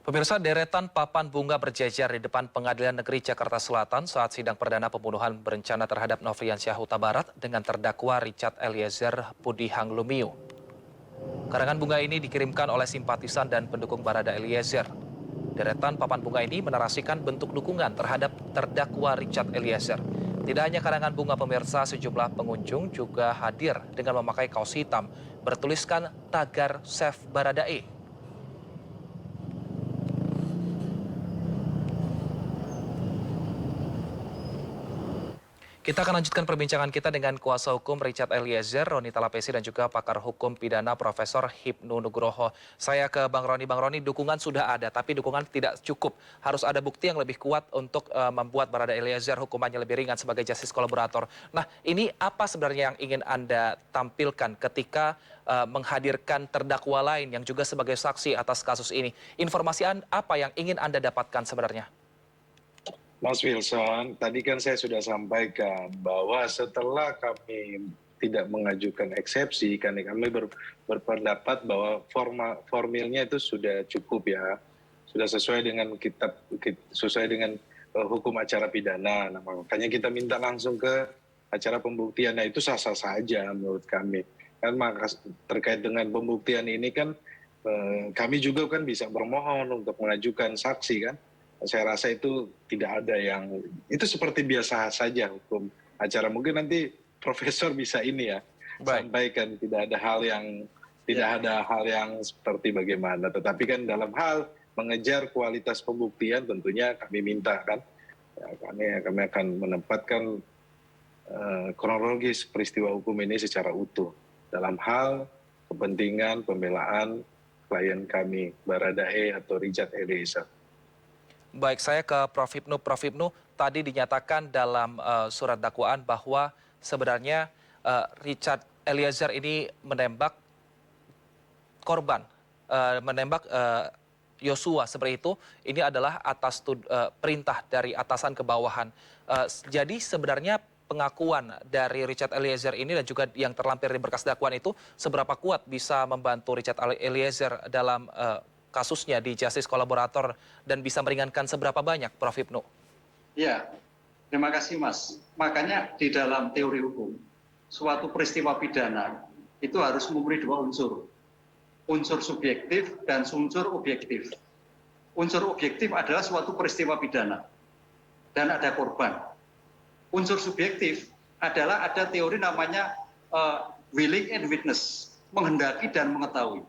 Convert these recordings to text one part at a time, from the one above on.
Pemirsa, deretan papan bunga berjejer di depan Pengadilan Negeri Jakarta Selatan saat sidang perdana pembunuhan berencana terhadap Nofriansyah Huta Barat dengan terdakwa Richard Eliezer Pudihang Lumiu. Karangan bunga ini dikirimkan oleh simpatisan dan pendukung Barada Eliezer. Deretan papan bunga ini menarasikan bentuk dukungan terhadap terdakwa Richard Eliezer. Tidak hanya karangan bunga, pemirsa, sejumlah pengunjung juga hadir dengan memakai kaos hitam bertuliskan tagar Save Baradae. Kita akan lanjutkan perbincangan kita dengan kuasa hukum Richard Eliezer, Roni Talapesi, dan juga pakar hukum pidana Profesor Hipnu Nugroho. Saya ke Bang Roni. Bang Roni, dukungan sudah ada, tapi dukungan tidak cukup. Harus ada bukti yang lebih kuat untuk membuat Barada Eliezer hukumannya lebih ringan sebagai justice kolaborator. Nah, ini apa sebenarnya yang ingin Anda tampilkan ketika menghadirkan terdakwa lain yang juga sebagai saksi atas kasus ini? Informasi apa yang ingin Anda dapatkan sebenarnya? Mas Wilson, tadi kan saya sudah sampaikan bahwa setelah kami tidak mengajukan eksepsi, karena kami berpendapat bahwa formilnya itu sudah cukup ya, sudah sesuai dengan sesuai dengan hukum acara pidana. Nah, makanya kita minta langsung ke acara pembuktian. Nah, itu sah-sah saja menurut kami. Kan terkait dengan pembuktian ini kan kami juga kan bisa bermohon untuk mengajukan saksi kan. Saya rasa itu tidak ada yang, itu seperti biasa saja hukum acara. Mungkin nanti Profesor bisa ini ya, sampaikan tidak ada hal yang seperti bagaimana. Tetapi kan dalam hal mengejar kualitas pembuktian tentunya kami minta kan, ya, kami akan menempatkan kronologis peristiwa hukum ini secara utuh dalam hal kepentingan pembelaan klien kami Baradae atau Richard Eliezer. Baik, saya ke Prof. Hipnu. Prof. Hipnu, tadi dinyatakan dalam surat dakwaan bahwa sebenarnya Richard Eliezer ini menembak korban, menembak Yosua seperti itu. Ini adalah atas perintah dari atasan ke bawahan. Jadi sebenarnya pengakuan dari Richard Eliezer ini dan juga yang terlampir di berkas dakwaan itu seberapa kuat bisa membantu Richard Eliezer dalam kasusnya di justice kolaborator dan bisa meringankan seberapa banyak, Prof. Hipnu? Ya, terima kasih Mas. Makanya di dalam teori hukum, suatu peristiwa pidana itu harus memenuhi dua unsur. Unsur subjektif dan unsur objektif. Unsur objektif adalah suatu peristiwa pidana dan ada korban. Unsur subjektif adalah ada teori namanya willing and witness, menghendaki dan mengetahui.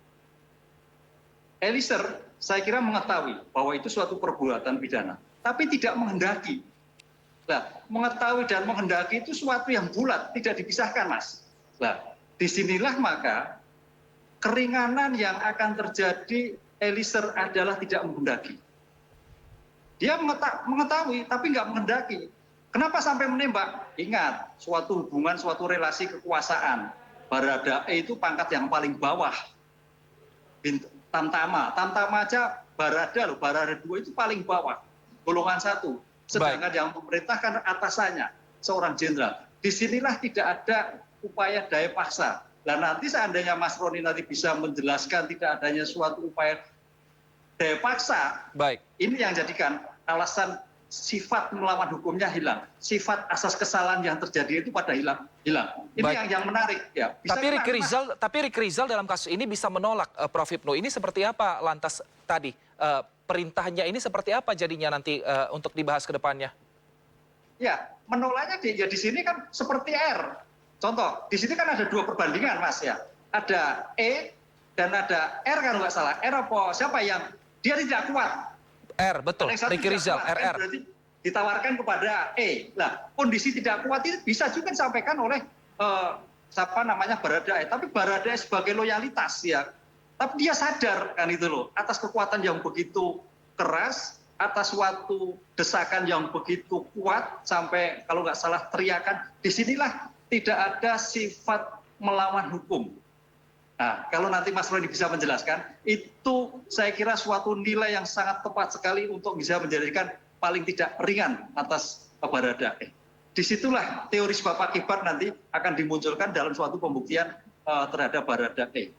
Eliezer saya kira mengetahui bahwa itu suatu perbuatan pidana, tapi tidak menghendaki. Nah, mengetahui dan menghendaki itu suatu yang bulat, tidak dipisahkan, Mas. Nah, disinilah maka keringanan yang akan terjadi Eliezer adalah tidak menghendaki. Dia mengetahui, tapi nggak menghendaki. Kenapa sampai menembak? Ingat, suatu hubungan, suatu relasi kekuasaan. Baradae itu pangkat yang paling bawah. Tamtama aja Barada loh, Barada 2 itu paling bawah, golongan 1. Sedangkan yang memerintahkan atasannya, seorang jenderal. Disinilah tidak ada upaya daya paksa. Dan nanti seandainya Mas Roni nanti bisa menjelaskan tidak adanya suatu upaya daya paksa, ini yang jadikan alasan sifat melawan hukumnya hilang. Sifat asas kesalahan yang terjadi itu pada hilang. Ini yang menarik ya. Tapi Ricky Rizal dalam kasus ini bisa menolak, Prof. Hipnu. Ini seperti apa lantas tadi perintahnya ini seperti apa jadinya nanti untuk dibahas ke depannya? Ya, menolaknya di sini kan seperti R. Contoh, di sini kan ada dua perbandingan, Mas ya. Ada E dan ada R kalau nggak salah. R apa? Siapa yang dia tidak kuat? R, betul. Ricky Rizal, RR. Berarti ditawarkan kepada E. Nah, kondisi tidak kuat itu bisa juga disampaikan oleh Baradae. Tapi Baradae sebagai loyalitas ya. Tapi dia sadar kan itu loh, atas kekuatan yang begitu keras, atas suatu desakan yang begitu kuat, sampai kalau nggak salah teriakan, disinilah tidak ada sifat melawan hukum. Nah, kalau nanti Mas Roni bisa menjelaskan, itu saya kira suatu nilai yang sangat tepat sekali untuk bisa menjadikan paling tidak ringan atas Baradae. Disitulah teori sebab akibat nanti akan dimunculkan dalam suatu pembuktian terhadap Baradae.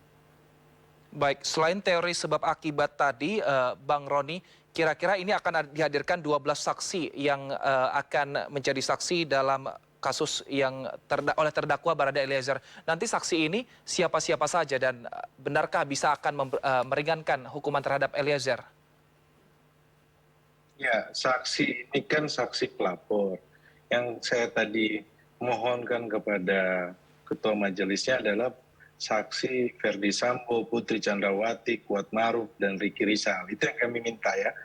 Baik, selain teori sebab akibat tadi, Bang Roni, kira-kira ini akan dihadirkan 12 saksi yang akan menjadi saksi dalam kasus yang oleh terdakwa Barada Eliezer. Nanti saksi ini siapa-siapa saja dan benarkah bisa akan meringankan hukuman terhadap Eliezer? Ya, saksi ini kan saksi pelapor. Yang saya tadi mohonkan kepada ketua majelisnya adalah saksi Ferdi Sambo, Putri Chandrawati, Kuat Maruf, dan Ricky Rizal. Itu yang kami minta ya.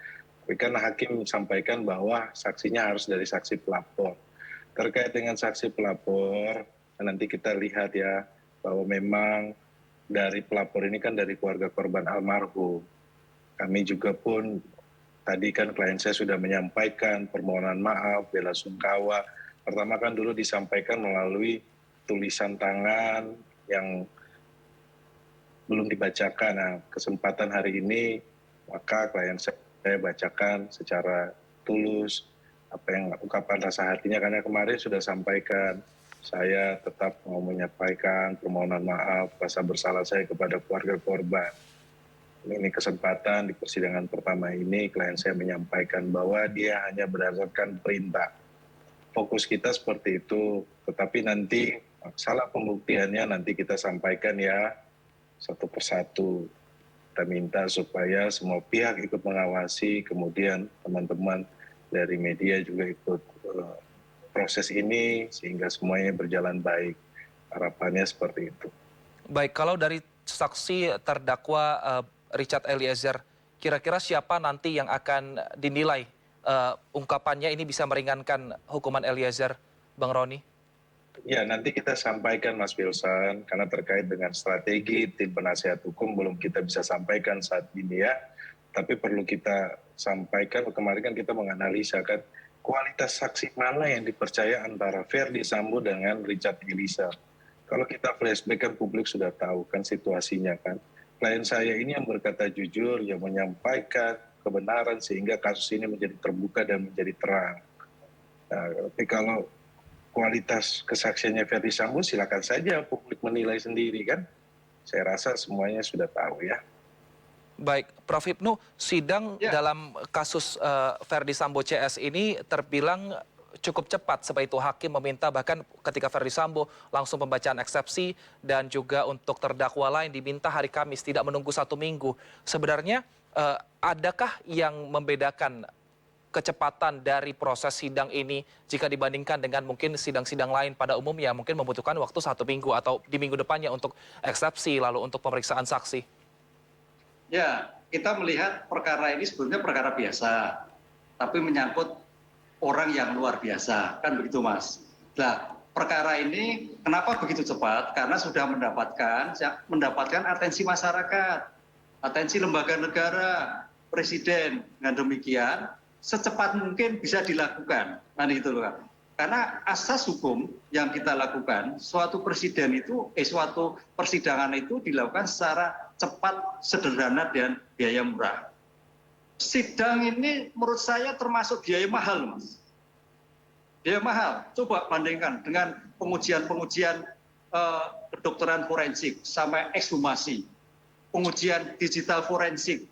Karena hakim sampaikan bahwa saksinya harus dari saksi pelapor. Terkait dengan saksi pelapor, nanti kita lihat ya, bahwa memang dari pelapor ini kan dari keluarga korban almarhum. Kami juga pun, tadi kan klien saya sudah menyampaikan permohonan maaf, bela sungkawa. Pertama kan dulu disampaikan melalui tulisan tangan yang belum dibacakan. Nah, kesempatan hari ini maka klien saya bacakan secara tulus apa yang ungkapan rasa hatinya, karena kemarin sudah sampaikan saya tetap mau menyampaikan permohonan maaf rasa bersalah saya kepada keluarga korban. Ini kesempatan di persidangan pertama ini klien saya menyampaikan bahwa dia hanya berdasarkan perintah. Fokus kita seperti itu, tetapi nanti masalah pembuktiannya nanti kita sampaikan ya satu persatu. Kita minta supaya semua pihak ikut mengawasi, kemudian teman-teman dari media juga ikut proses ini sehingga semuanya berjalan baik. Harapannya seperti itu. Baik, kalau dari saksi terdakwa Richard Eliezer, kira-kira siapa nanti yang akan dinilai ungkapannya ini bisa meringankan hukuman Eliezer, Bang Roni? Ya, nanti kita sampaikan Mas Wilson, karena terkait dengan strategi tim penasihat hukum belum kita bisa sampaikan saat ini ya. Tapi perlu kita sampaikan, kemarin kan kita menganalisa kan kualitas saksi mana yang dipercaya antara Ferdi Sambo dengan Richard Eliezer. Kalau kita flashback kan publik sudah tahu kan situasinya kan. Klien saya ini yang berkata jujur, yang menyampaikan kebenaran sehingga kasus ini menjadi terbuka dan menjadi terang. Nah, tapi kalau kualitas kesaksiannya Ferdi Sambo silakan saja publik menilai sendiri kan. Saya rasa semuanya sudah tahu ya. Baik, Prof. Hipnu, sidang dalam kasus Ferdi Sambo CS ini terbilang cukup cepat, seperti itu hakim meminta bahkan ketika Ferdi Sambo langsung pembacaan eksepsi dan juga untuk terdakwa lain diminta hari Kamis, tidak menunggu 1 minggu. Sebenarnya adakah yang membedakan kecepatan dari proses sidang ini jika dibandingkan dengan mungkin sidang-sidang lain pada umumnya mungkin membutuhkan waktu 1 minggu atau di minggu depannya untuk eksepsi lalu untuk pemeriksaan saksi? Ya, kita melihat perkara ini sebetulnya perkara biasa, tapi menyangkut orang yang luar biasa, kan begitu Mas. Nah, perkara ini kenapa begitu cepat? Karena sudah mendapatkan atensi masyarakat, atensi lembaga negara, presiden. Dengan demikian, secepat mungkin bisa dilakukan. Nah, gitu loh. Karena asas hukum yang kita lakukan, suatu persidangan itu dilakukan secara cepat, sederhana, dan biaya murah. Sidang ini menurut saya termasuk biaya mahal, Mas. Biaya mahal. Coba bandingkan dengan pengujian kedokteran forensik sampai ekshumasi, pengujian digital forensik,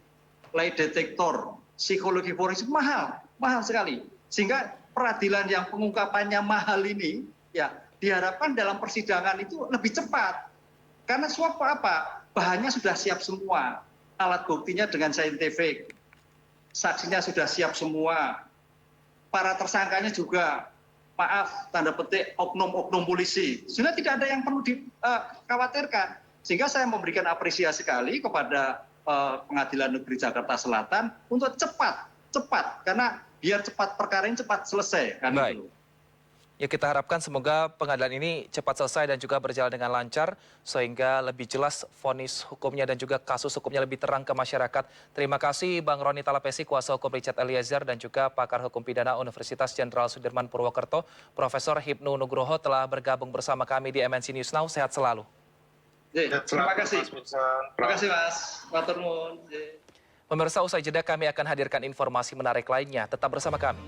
lie detektor, psikologi forensik, mahal sekali. Sehingga peradilan yang pengungkapannya mahal ini, ya diharapkan dalam persidangan itu lebih cepat. Karena suatu apa? Bahannya sudah siap semua, alat buktinya dengan saintifik, saksinya sudah siap semua, para tersangkanya juga, maaf, tanda petik, oknum-oknum polisi. Sebenarnya tidak ada yang perlu dikhawatirkan. Sehingga saya memberikan apresiasi sekali kepada Pengadilan Negeri Jakarta Selatan untuk cepat, karena biar cepat perkara ini cepat selesai. Kan Baik. itu. Ya, kita harapkan semoga pengadilan ini cepat selesai dan juga berjalan dengan lancar sehingga lebih jelas vonis hukumnya dan juga kasus hukumnya lebih terang ke masyarakat. Terima kasih Bang Roni Talapesi, kuasa hukum Richard Eliezer, dan juga pakar hukum pidana Universitas Jenderal Sudirman Purwokerto, Profesor Hipnu Nugroho telah bergabung bersama kami di MNC News Now. Sehat selalu. Terima kasih. Terima kasih Mas. Matur nuwun. Pemirsa, usai jeda kami akan hadirkan informasi menarik lainnya. Tetap bersama kami.